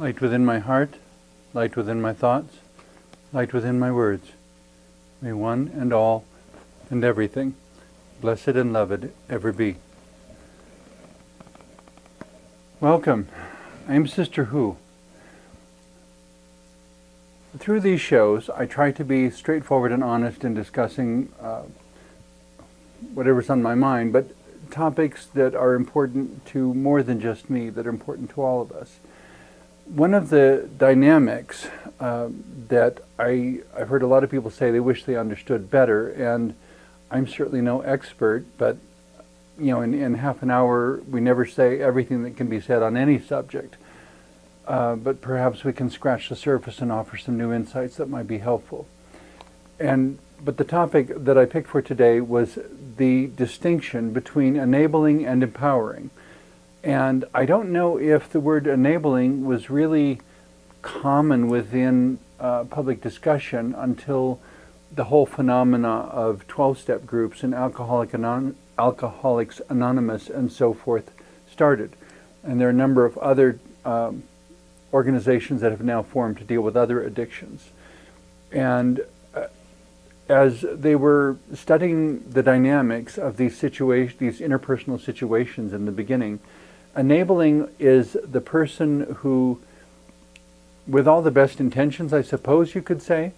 Light within my heart, light within my thoughts, light within my words. May one and all and everything, blessed and loved, ever be. Welcome. I am Sister Who. Through these shows, I try to be straightforward and honest in discussing whatever's on my mind, but topics that are important to more than just me, that are important to all of us. One of the dynamics that I've heard a lot of people say they wish they understood better, and I'm certainly no expert, but in half an hour we never say everything that can be said on any subject. But perhaps we can scratch the surface and offer some new insights that might be helpful. But the topic that I picked for today was the distinction between enabling and empowering. And I don't know if the word enabling was really common within public discussion until the whole phenomena of 12-step groups and Alcoholics Anonymous and so forth started. And there are a number of other organizations that have now formed to deal with other addictions. And as they were studying the dynamics of these interpersonal situations in the beginning, enabling is the person who, with all the best intentions, I suppose you could say,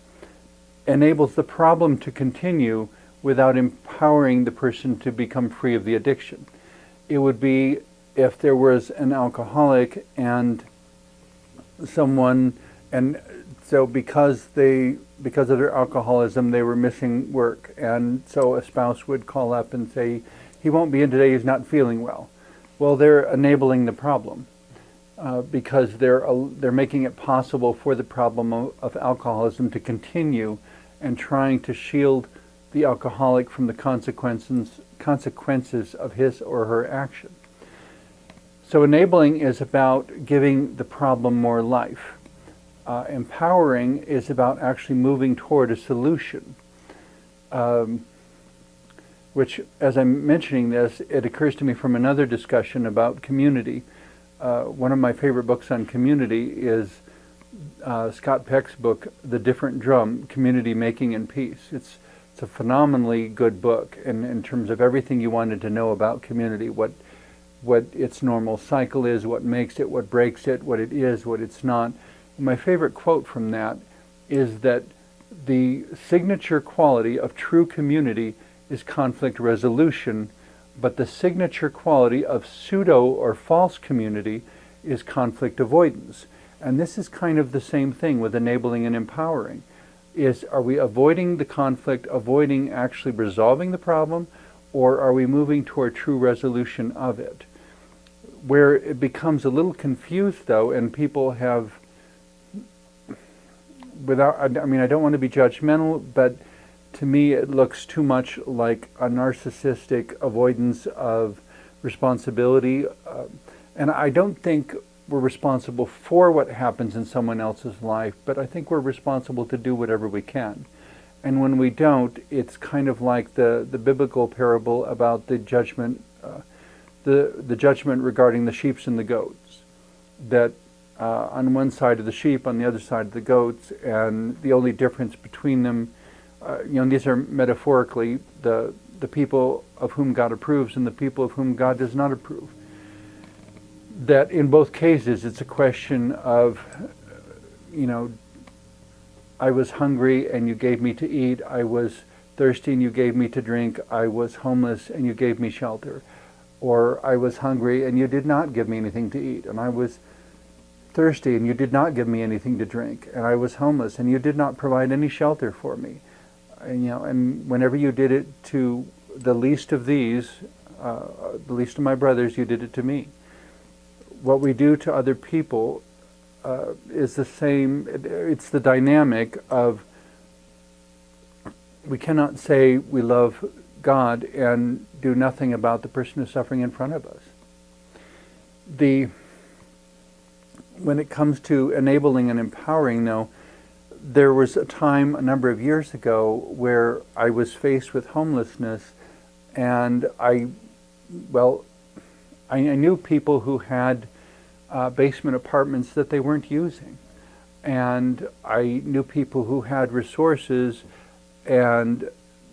enables the problem to continue without empowering the person to become free of the addiction. It would be if there was an alcoholic and someone, and so because of their alcoholism they were missing work, and so a spouse would call up and say, he won't be in today, he's not feeling well. Well, they're enabling the problem because they're making it possible for the problem of alcoholism to continue and trying to shield the alcoholic from the consequences of his or her action. So enabling is about giving the problem more life. Empowering is about actually moving toward a solution. Which, as I'm mentioning this, it occurs to me from another discussion about community. One of my favorite books on community is Scott Peck's book, The Different Drum, Community Making and Peace. It's a phenomenally good book in terms of everything you wanted to know about community, what its normal cycle is, what makes it, what breaks it, what it is, what it's not. My favorite quote from that is that the signature quality of true community is conflict resolution, but the signature quality of pseudo or false community is conflict avoidance. And this is kind of the same thing with enabling and empowering. Are we avoiding the conflict, avoiding actually resolving the problem, or are we moving toward true resolution of it? Where it becomes a little confused, though, and people have, I don't want to be judgmental, but to me it looks too much like a narcissistic avoidance of responsibility. And I don't think we're responsible for what happens in someone else's life, but I think we're responsible to do whatever we can. And when we don't, it's kind of like the biblical parable about the judgment, the judgment regarding the sheep and the goats. That on one side of the sheep, on the other side of the goats, and the only difference between them, these are metaphorically the people of whom God approves and the people of whom God does not approve. That in both cases it's a question of, I was hungry and you gave me to eat, I was thirsty and you gave me to drink, I was homeless and you gave me shelter, or I was hungry and you did not give me anything to eat, and I was thirsty and you did not give me anything to drink, and I was homeless and you did not provide any shelter for me. And whenever you did it to the least of these, the least of my brothers, you did it to me. What we do to other people is the same. It's the dynamic of, we cannot say we love God and do nothing about the person who's suffering in front of us. When it comes to enabling and empowering, though, there was a time a number of years ago where I was faced with homelessness, and I knew people who had basement apartments that they weren't using. And I knew people who had resources, and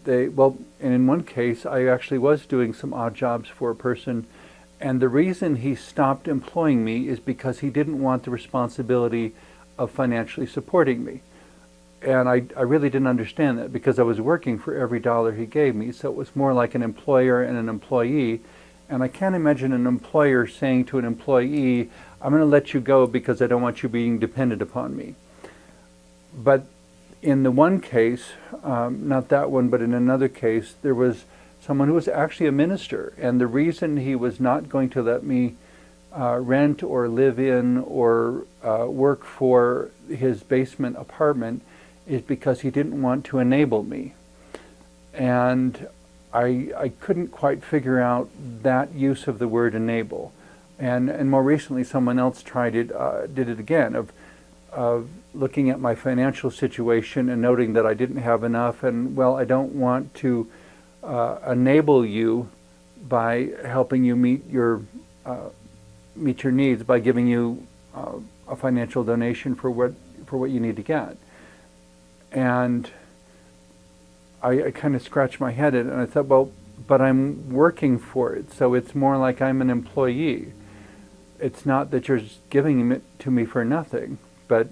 and in one case, I actually was doing some odd jobs for a person, and the reason he stopped employing me is because he didn't want the responsibility of financially supporting me. And I really didn't understand that, because I was working for every dollar he gave me, so it was more like an employer and an employee. And I can't imagine an employer saying to an employee, I'm going to let you go because I don't want you being dependent upon me. But in the one case, not that one, but in another case, there was someone who was actually a minister. And the reason he was not going to let me rent or live in or work for his basement apartment is because he didn't want to enable me. And I couldn't quite figure out that use of the word enable. And more recently, someone else did it again, of looking at my financial situation and noting that I didn't have enough, and, well, I don't want to enable you by helping you meet your needs by giving you a financial donation for what you need to get. And I kind of scratched my head at it, and I thought, well, but I'm working for it, so it's more like I'm an employee. It's not that you're just giving it to me for nothing. But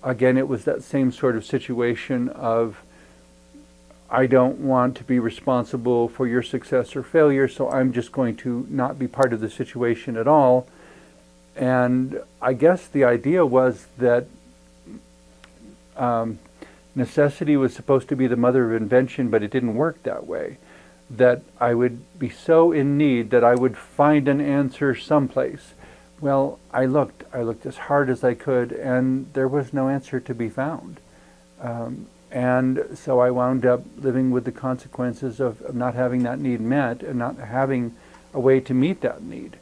again, it was that same sort of situation of, I don't want to be responsible for your success or failure, so I'm just going to not be part of the situation at all. And I guess the idea was that necessity was supposed to be the mother of invention, but it didn't work that way. That I would be so in need that I would find an answer someplace. Well, I looked as hard as I could, and there was no answer to be found. And so I wound up living with the consequences of not having that need met and not having a way to meet that need.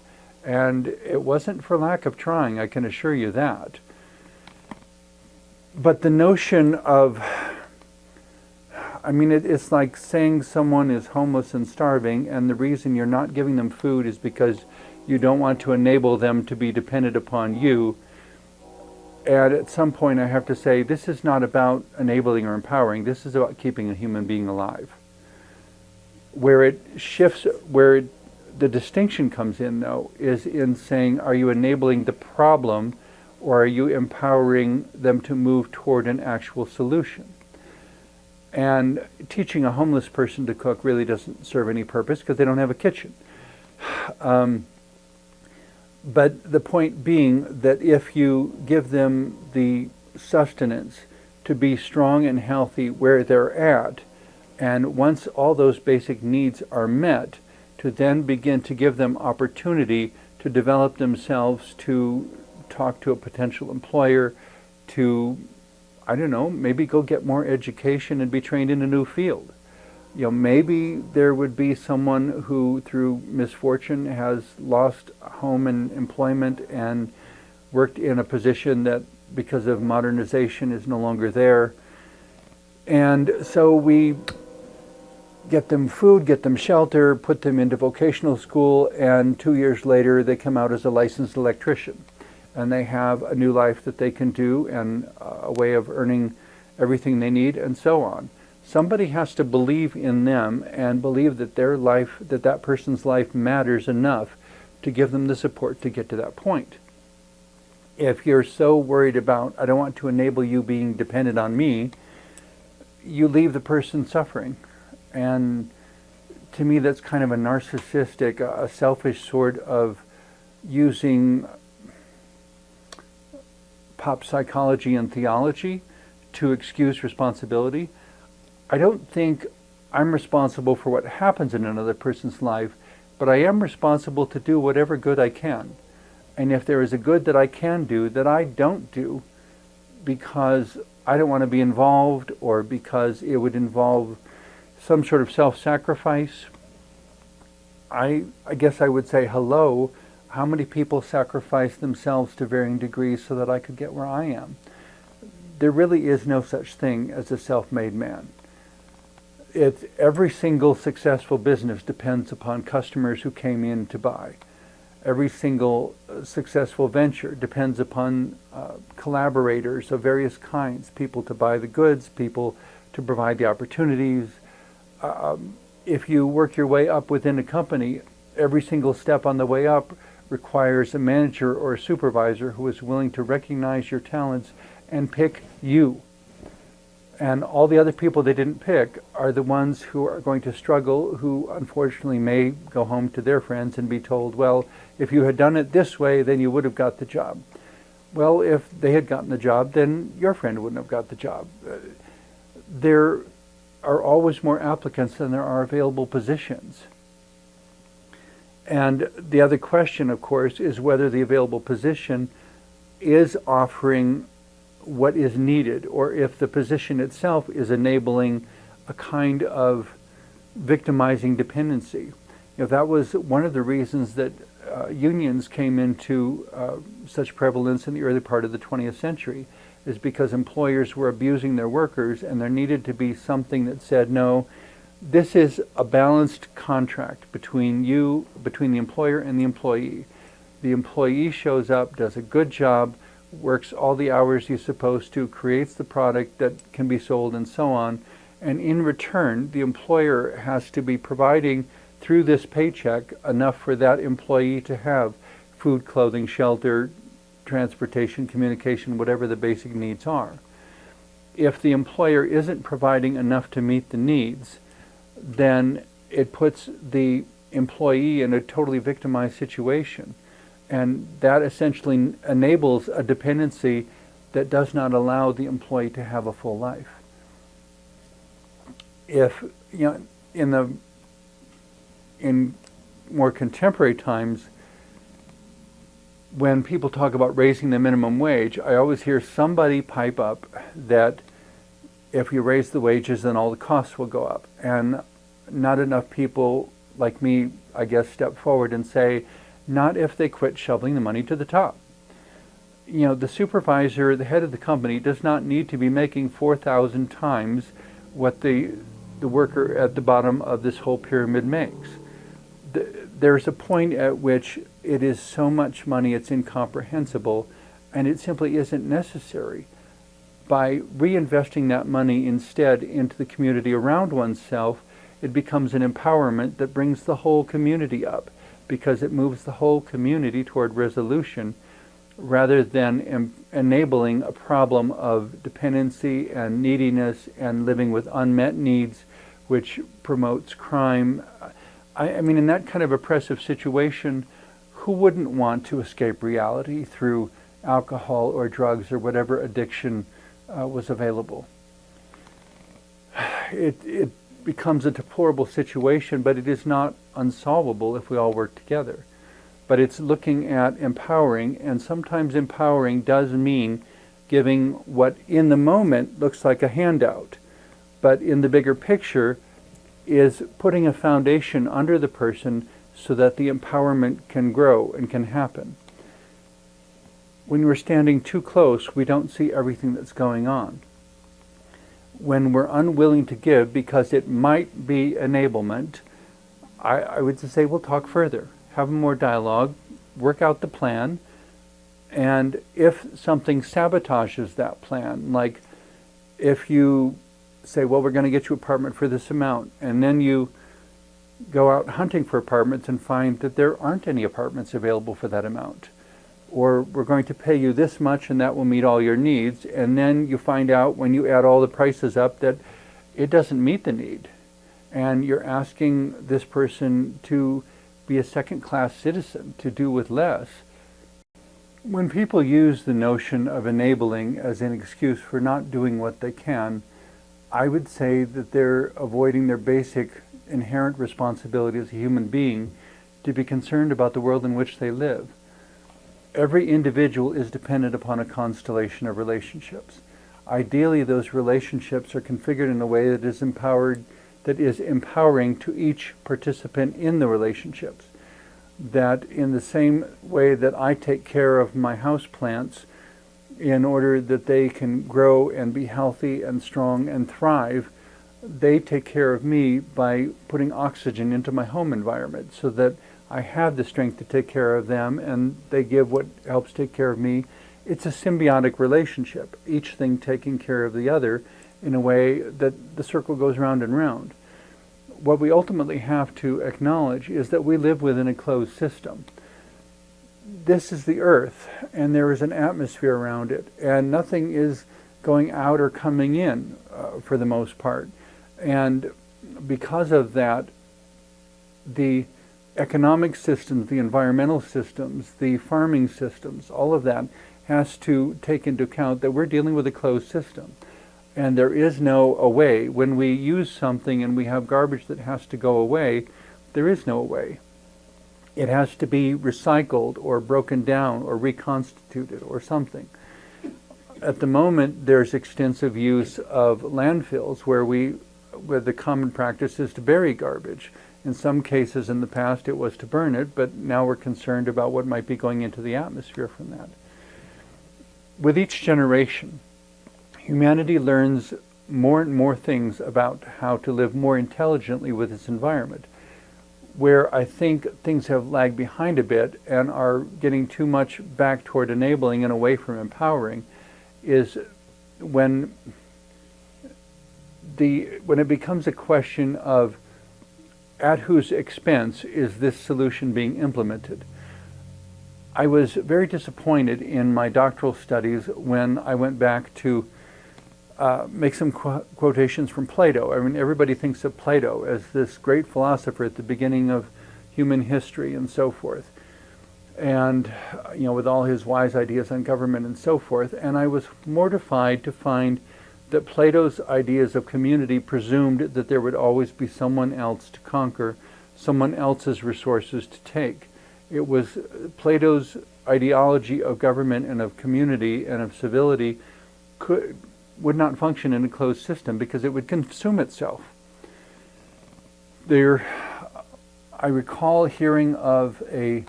And it wasn't for lack of trying, I can assure you that. But the notion of, it's like saying someone is homeless and starving, and the reason you're not giving them food is because you don't want to enable them to be dependent upon you. And at some point I have to say, this is not about enabling or empowering, this is about keeping a human being alive. Where it shifts, the distinction comes in, though, is in saying, are you enabling the problem, or are you empowering them to move toward an actual solution? And teaching a homeless person to cook really doesn't serve any purpose because they don't have a kitchen. But the point being that if you give them the sustenance to be strong and healthy where they're at, and once all those basic needs are met, to then begin to give them opportunity to develop themselves, to talk to a potential employer, to, I don't know, maybe go get more education and be trained in a new field. Maybe there would be someone who, through misfortune, has lost home and employment and worked in a position that, because of modernization, is no longer there. And so we get them food, get them shelter, put them into vocational school, and 2 years later they come out as a licensed electrician. And they have a new life that they can do, and a way of earning everything they need, and so on. Somebody has to believe in them and believe that their life, that person's life matters enough to give them the support to get to that point. If you're so worried about, I don't want to enable you being dependent on me, you leave the person suffering. And to me, that's kind of a narcissistic, a selfish sort of using pop psychology and theology to excuse responsibility. I don't think I'm responsible for what happens in another person's life, but I am responsible to do whatever good I can. And if there is a good that I can do that I don't do because I don't want to be involved, or because it would involve some sort of self-sacrifice, I guess I would say, hello, how many people sacrifice themselves to varying degrees so that I could get where I am? There really is no such thing as a self-made man. Every single successful business depends upon customers who came in to buy. Every single successful venture depends upon collaborators of various kinds, people to buy the goods, people to provide the opportunities. If you work your way up within a company, every single step on the way up requires a manager or a supervisor who is willing to recognize your talents and pick you. And all the other people they didn't pick are the ones who are going to struggle, who unfortunately may go home to their friends and be told, well, if you had done it this way, then you would have got the job. Well, if they had gotten the job, then your friend wouldn't have got the job. There are always more applicants than there are available positions. And the other question, of course, is whether the available position is offering what is needed, or if the position itself is enabling a kind of victimizing dependency. That was one of the reasons that unions came into such prevalence in the early part of the 20th century, is because employers were abusing their workers, and there needed to be something that said, no, this is a balanced contract between the employer and the employee. The employee shows up, does a good job, works all the hours he's supposed to, creates the product that can be sold, and so on. And in return, the employer has to be providing through this paycheck enough for that employee to have food, clothing, shelter, transportation, communication, whatever the basic needs are. If the employer isn't providing enough to meet the needs, then it puts the employee in a totally victimized situation. And that essentially enables a dependency that does not allow the employee to have a full life. If, in more contemporary times, when people talk about raising the minimum wage, I always hear somebody pipe up that if you raise the wages, then all the costs will go up. And not enough people like me, I guess, step forward and say, not if they quit shoveling the money to the top. The supervisor, the head of the company, does not need to be making 4,000 times what the worker at the bottom of this whole pyramid makes. There's a point at which it is so much money it's incomprehensible, and it simply isn't necessary. By reinvesting that money instead into the community around oneself, it becomes an empowerment that brings the whole community up, because it moves the whole community toward resolution rather than enabling a problem of dependency and neediness and living with unmet needs, which promotes crime. I mean, in that kind of oppressive situation, who wouldn't want to escape reality through alcohol or drugs or whatever addiction was available? It becomes a deplorable situation, but it is not unsolvable if we all work together. But it's looking at empowering, and sometimes empowering does mean giving what in the moment looks like a handout, but in the bigger picture is putting a foundation under the person so that the empowerment can grow and can happen. When we're standing too close, we don't see everything that's going on. When we're unwilling to give because it might be enablement, I would just say, we'll talk further, have more dialogue, work out the plan, and if something sabotages that plan, like if you say, well, we're going to get you an apartment for this amount, and then you go out hunting for apartments and find that there aren't any apartments available for that amount, or we're going to pay you this much and that will meet all your needs, and then you find out when you add all the prices up that it doesn't meet the need, and you're asking this person to be a second-class citizen, to do with less. When people use the notion of enabling as an excuse for not doing what they can, I would say that they're avoiding their basic inherent responsibility as a human being to be concerned about the world in which they live. Every individual is dependent upon a constellation of relationships. Ideally, those relationships are configured in a way that is empowering to each participant in the relationships. That in the same way that I take care of my house plants in order that they can grow and be healthy and strong and thrive, they take care of me by putting oxygen into my home environment so that I have the strength to take care of them, and they give what helps take care of me. It's a symbiotic relationship, each thing taking care of the other in a way that the circle goes round and round. What we ultimately have to acknowledge is that we live within a closed system. This is the Earth, and there is an atmosphere around it, and nothing is going out or coming in for the most part. And because of that, the economic systems, the environmental systems, the farming systems, all of that has to take into account that we're dealing with a closed system. And there is no away. When we use something and we have garbage that has to go away, there is no away. It has to be recycled or broken down or reconstituted or something. At the moment, there's extensive use of landfills where the common practice is to bury garbage. In some cases in the past it was to burn it, but now we're concerned about what might be going into the atmosphere from that. With each generation, humanity learns more and more things about how to live more intelligently with its environment. Where I think things have lagged behind a bit and are getting too much back toward enabling and away from empowering is when it becomes a question of at whose expense is this solution being implemented. I was very disappointed in my doctoral studies when I went back to make some quotations from Plato. I mean, everybody thinks of Plato as this great philosopher at the beginning of human history and so forth. And, with all his wise ideas on government and so forth. And I was mortified to find that Plato's ideas of community presumed that there would always be someone else to conquer, someone else's resources to take. It was Plato's ideology of government and of community and of civility would not function in a closed system because it would consume itself. I recall hearing of a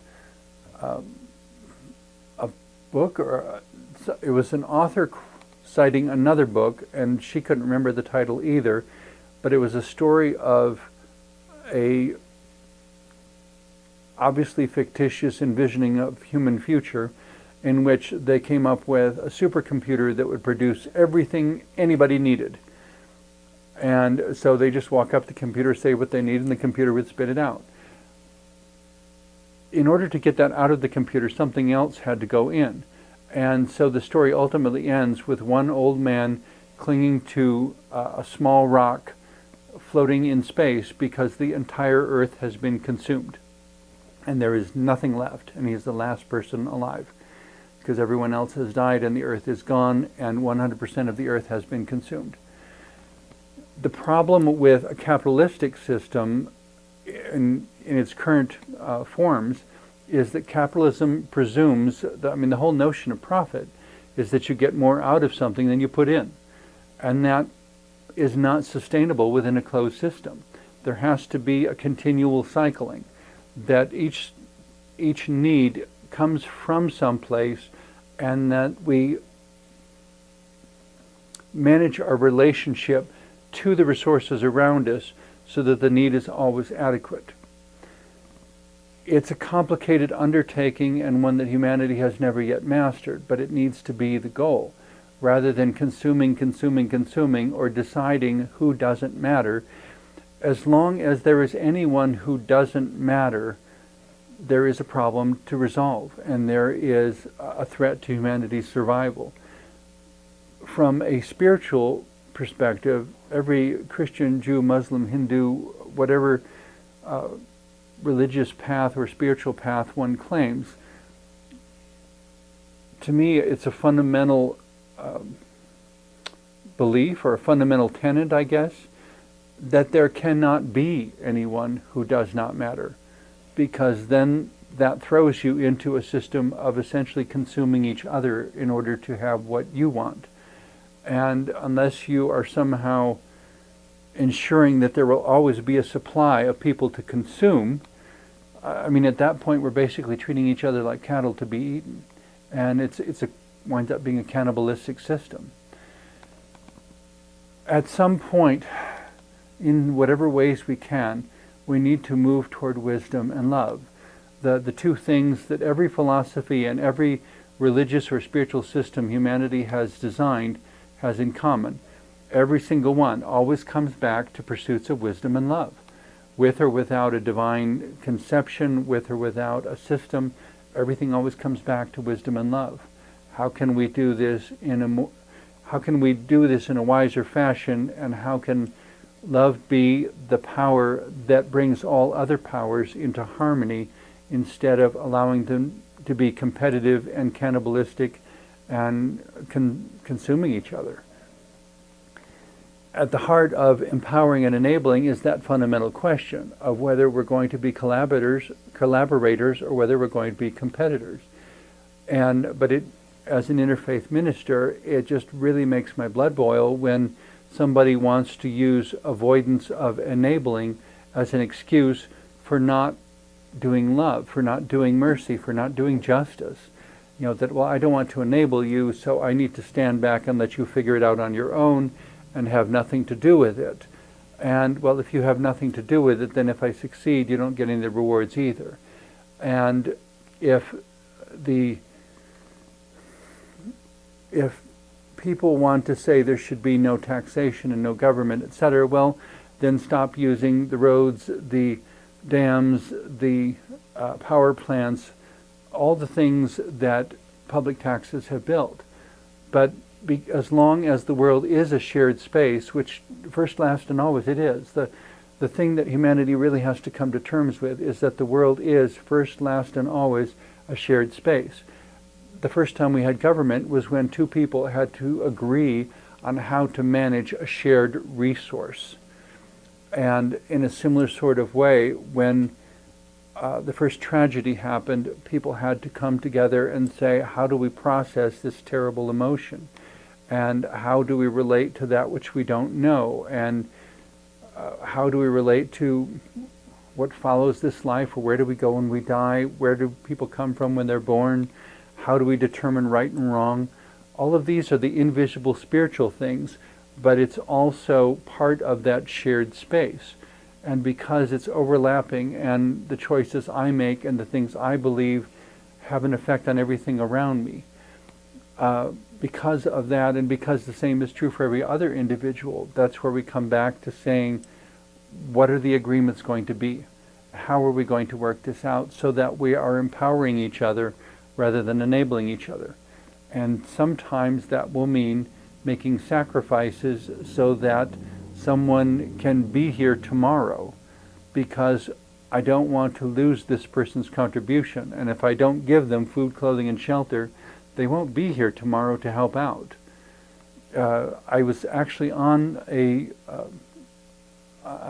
book, it was an author citing another book, and she couldn't remember the title either, but it was a story of a obviously fictitious envisioning of human future in which they came up with a supercomputer that would produce everything anybody needed. And so they just walk up to the computer, say what they need, and the computer would spit it out. In order to get that out of the computer, something else had to go in. And so the story ultimately ends with one old man clinging to a small rock floating in space because the entire Earth has been consumed. And there is nothing left, and he is the last person alive because everyone else has died and the Earth is gone and 100% of the Earth has been consumed. The problem with a capitalistic system in its current forms is that capitalism presumes, the whole notion of profit is that you get more out of something than you put in. And that is not sustainable within a closed system. There has to be a continual cycling, that each need comes from someplace, and that we manage our relationship to the resources around us so that the need is always adequate. It's a complicated undertaking and one that humanity has never yet mastered, but it needs to be the goal. Rather than consuming, or deciding who doesn't matter, as long as there is anyone who doesn't matter, there is a problem to resolve, and there is a threat to humanity's survival. From a spiritual perspective, every Christian, Jew, Muslim, Hindu, whatever religious path or spiritual path one claims, to me it's a fundamental belief or a fundamental tenet, I guess, that there cannot be anyone who does not matter, because then that throws you into a system of essentially consuming each other in order to have what you want. And unless you are somehow ensuring that there will always be a supply of people to consume, at that point we're basically treating each other like cattle to be eaten, and it winds up being a cannibalistic system. At some point, in whatever ways we can, we need to move toward wisdom and love. The two things that every philosophy and every religious or spiritual system humanity has designed has in common. Every single one always comes back to pursuits of wisdom and love. With or without a divine conception, with or without a system, everything always comes back to wisdom and love. How can we do this in a wiser fashion, and how can love be the power that brings all other powers into harmony instead of allowing them to be competitive and cannibalistic and consuming each other? At the heart of empowering and enabling is that fundamental question of whether we're going to be collaborators, or whether we're going to be competitors. But as an interfaith minister, it just really makes my blood boil when somebody wants to use avoidance of enabling as an excuse for not doing love, for not doing mercy, for not doing justice. That, well, I don't want to enable you, so I need to stand back and let you figure it out on your own and have nothing to do with it. And, well, if you have nothing to do with it, then if I succeed, you don't get any of the rewards either. And if people want to say there should be no taxation and no government, etc., well, then stop using the roads, the dams, the power plants, all the things that public taxes have built. But as long as the world is a shared space, which first, last, and always it is, the thing that humanity really has to come to terms with is that the world is first, last, and always a shared space. The first time we had government was when two people had to agree on how to manage a shared resource. And in a similar sort of way, when the first tragedy happened, people had to come together and say, how do we process this terrible emotion? And how do we relate to that which we don't know? And how do we relate to what follows this life? Or where do we go when we die? Where do people come from when they're born? How do we determine right and wrong? All of these are the invisible spiritual things, but it's also part of that shared space. And because it's overlapping, and the choices I make and the things I believe have an effect on everything around me, because of that, and because the same is true for every other individual, that's where we come back to saying, what are the agreements going to be? How are we going to work this out so that we are empowering each other rather than enabling each other? And sometimes that will mean making sacrifices so that someone can be here tomorrow, because I don't want to lose this person's contribution. And if I don't give them food, clothing, and shelter, they won't be here tomorrow to help out. I was actually on a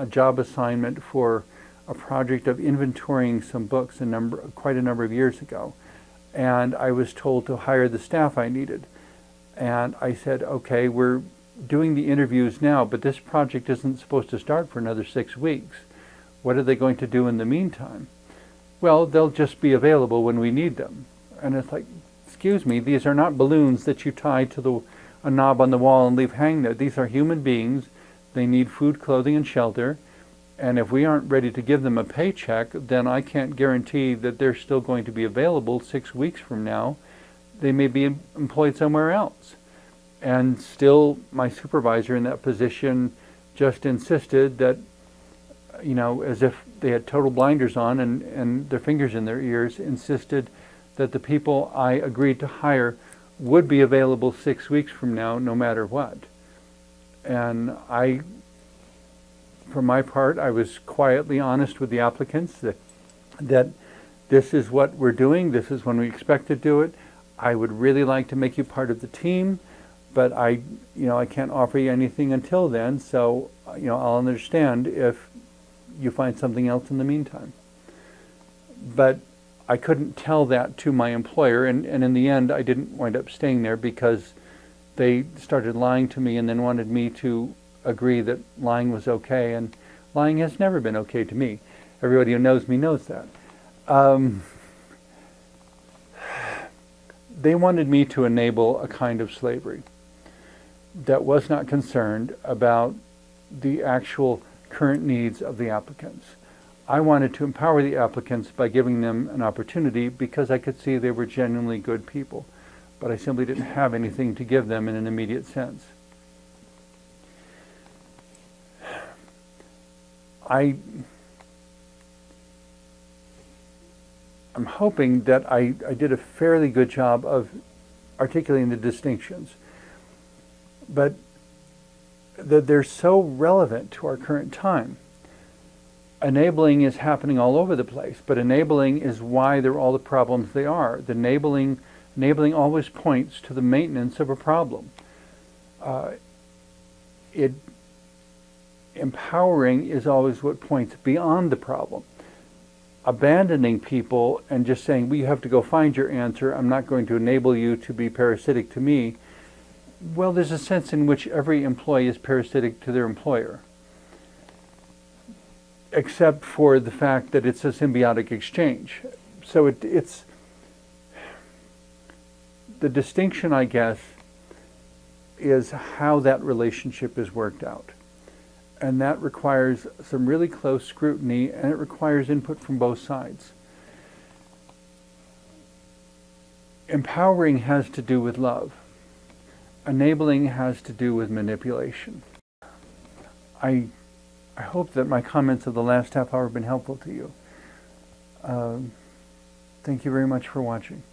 job assignment for a project of inventorying some books quite a number of years ago. And I was told to hire the staff I needed. And I said, okay, we're doing the interviews now, but this project isn't supposed to start for another 6 weeks. What are they going to do in the meantime? Well, they'll just be available when we need them. And it's like, excuse me, these are not balloons that you tie to a knob on the wall and leave hang there. These are human beings. They need food, clothing, and shelter. And if we aren't ready to give them a paycheck, then I can't guarantee that they're still going to be available 6 weeks from now. They may be employed somewhere else. And still, my supervisor in that position just insisted that, as if they had total blinders on and their fingers in their ears, insisted that the people I agreed to hire would be available 6 weeks from now, no matter what. And for my part, I was quietly honest with the applicants that this is what we're doing, this is when we expect to do it. I would really like to make you part of the team, but I can't offer you anything until then, so I'll understand if you find something else in the meantime. But I couldn't tell that to my employer, and in the end I didn't wind up staying there because they started lying to me and then wanted me to agree that lying was okay, and lying has never been okay to me. Everybody who knows me knows that. They wanted me to enable a kind of slavery that was not concerned about the actual current needs of the applicants. I wanted to empower the applicants by giving them an opportunity because I could see they were genuinely good people, but I simply didn't have anything to give them in an immediate sense. I'm hoping that I did a fairly good job of articulating the distinctions, but that they're so relevant to our current time. Enabling is happening all over the place, but enabling is why there are all the problems they are. The enabling always points to the maintenance of a problem. Empowering is always what points beyond the problem. Abandoning people and just saying, well, you have to go find your answer, I'm not going to enable you to be parasitic to me. Well, there's a sense in which every employee is parasitic to their employer, except for the fact that it's a symbiotic exchange. So it's the distinction, I guess, is how that relationship is worked out. And that requires some really close scrutiny, and it requires input from both sides. Empowering has to do with love. Enabling has to do with manipulation. I hope that my comments of the last half hour have been helpful to you. Thank you very much for watching.